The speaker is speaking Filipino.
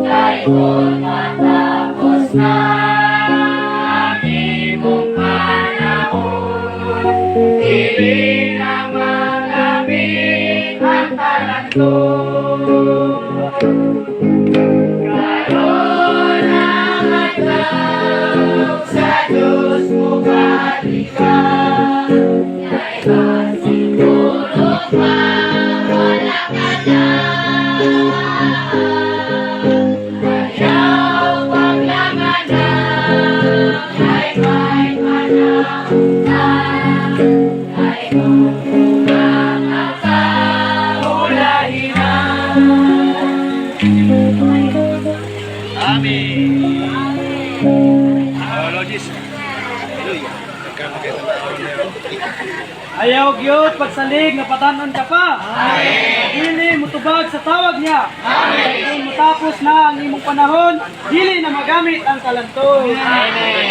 Kay kung matapos na ang imong panahon, dili na magamit ang talento. Karon ang adlaw sa Diyos mo balikan, kay masiguro pa wala ka na. Ayaw paglanganan, kay may panahon na, kay kung makakaulahin na. Amin. Logis. Hallelujah. Ayaw gyud pagsalig na patanon ka pa. Dili mutubag sa tawag niya. Kung matapos na ang imong panahon, dili na magamit ang talento. Amen.